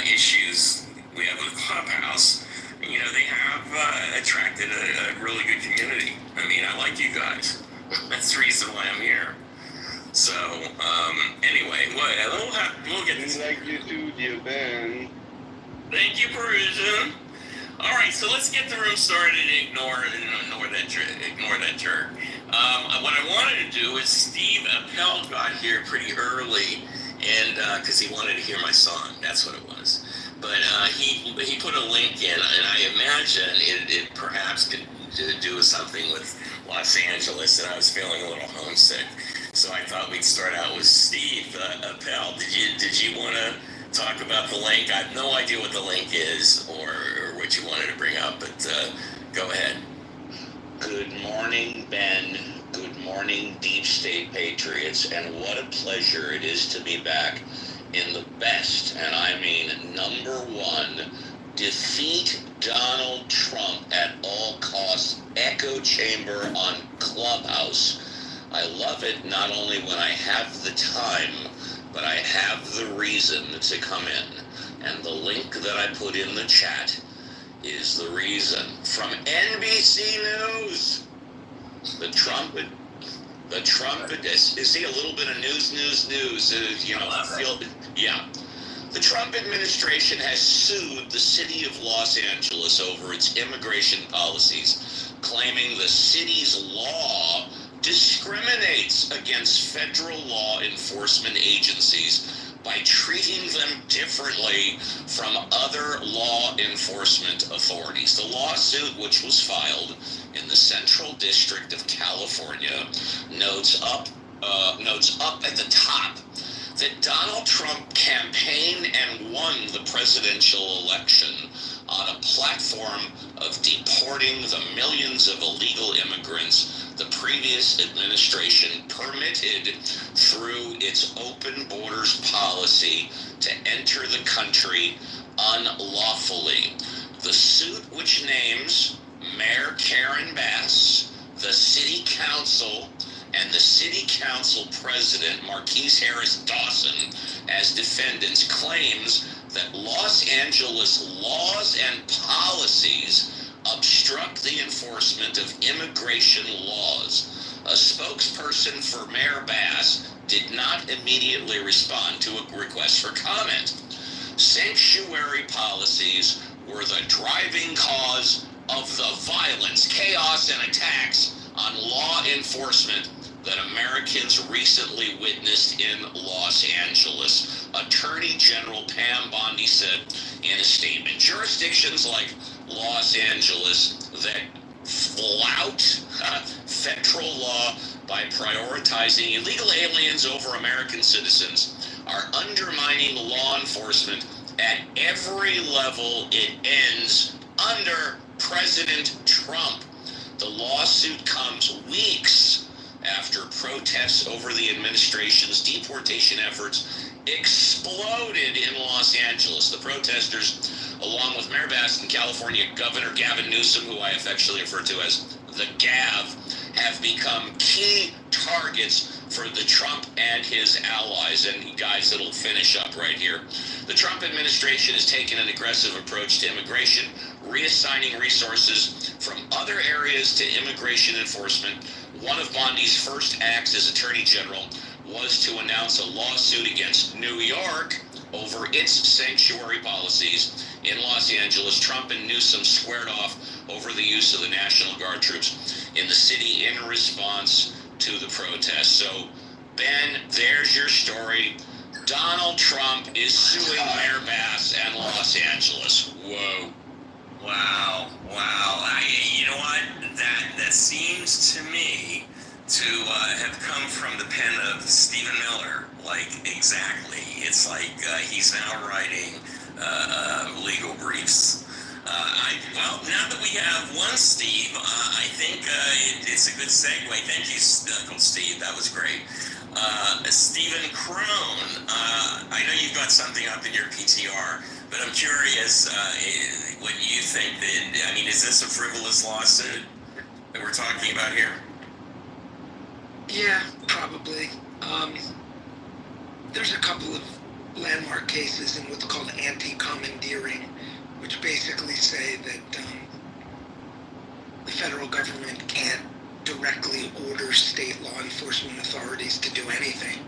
issues we have with Clubhouse, they have attracted a really good community. I mean, I like you guys. That's the reason why I'm here. So, anyway, we'll get this. Like you too, dear Ben. Thank you, Perusian. All right, so let's get the room started and ignore that jerk. What I wanted to do is Steve Appel got here pretty early, and because he wanted to hear my song, that's what it was. But he put a link in, and I imagine it perhaps could do something with Los Angeles, and I was feeling a little homesick. So I thought we'd start out with Steve Appel. Did you want to talk about the link? I have no idea what the link is or what you wanted to bring up, but go ahead. Good morning, Ben. Good morning, Deep State Patriots, and what a pleasure it is to be back in the best, and I mean number one, defeat Donald Trump at all costs echo chamber on Clubhouse. I love it not only when I have the time, but I have the reason to come in. And the link that I put in the chat is the reason. From NBC News, the Trump, is he a little bit of news? The Trump administration has sued the city of Los Angeles over its immigration policies, claiming the city's law discriminates against federal law enforcement agencies by treating them differently from other law enforcement authorities. The lawsuit, which was filed in the Central District of California, notes up at the top that Donald Trump campaigned and won the presidential election on a platform of deporting the millions of illegal immigrants the previous administration permitted through its open borders policy to enter the country unlawfully. The suit, which names Mayor Karen Bass, the city council, and the city council president, Marquise Harris Dawson, as defendants, claims that Los Angeles laws and policies obstruct the enforcement of immigration laws. A spokesperson for Mayor Bass did not immediately respond to a request for comment. Sanctuary policies were the driving cause of the violence, chaos, and attacks on law enforcement that Americans recently witnessed in Los Angeles. Attorney General Pam Bondi said in a statement, jurisdictions like Los Angeles that flout federal law by prioritizing illegal aliens over American citizens are undermining law enforcement at every level. It ends under President Trump. The lawsuit comes weeks after protests over the administration's deportation efforts exploded in Los Angeles. The protesters, along with Mayor Bass and California Governor Gavin Newsom, who I affectionately refer to as the Gav, have become key targets for the Trump and his allies. And guys, it'll finish up right here. The Trump administration has taken an aggressive approach to immigration, reassigning resources from other areas to immigration enforcement. One of Bondi's first acts as Attorney General was to announce a lawsuit against New York over its sanctuary policies. In Los Angeles, Trump and Newsom squared off over the use of the National Guard troops in the city in response to the protests. So, Ben, there's your story. Donald Trump is suing Mayor Bass and Los Angeles. Whoa. Wow. You know what? That seems to me to have come from the pen of Stephen Miller. Like, exactly. It's like he's now writing legal briefs. Well, now that we have one Steve, I think it's a good segue. Thank you, Uncle Steve. That was great. Stephen Crone, I know you've got something up in your PTR, but I'm curious what you think. Is this a frivolous lawsuit that we're talking about here? Yeah, probably. There's a couple of landmark cases in what's called anti-commandeering, which basically say that the federal government can't directly order state law enforcement authorities to do anything.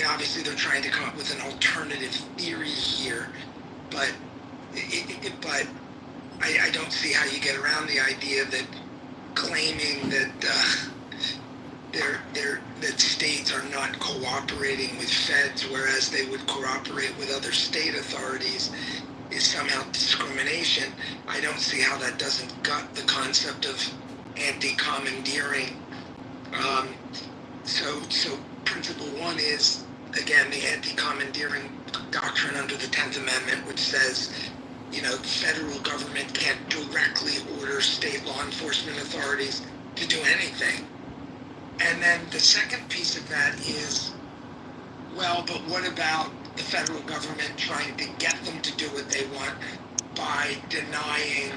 Obviously they're trying to come up with an alternative theory here, but I don't see how you get around the idea that claiming that that states are not cooperating with feds, whereas they would cooperate with other state authorities, is somehow discrimination. I don't see how that doesn't gut the concept of anti-commandeering. So principle one is, again, the anti-commandeering doctrine under the 10th Amendment, which says, federal government can't directly order state law enforcement authorities to do anything. And then the second piece of that is, well, but what about the federal government trying to get them to do what they want by denying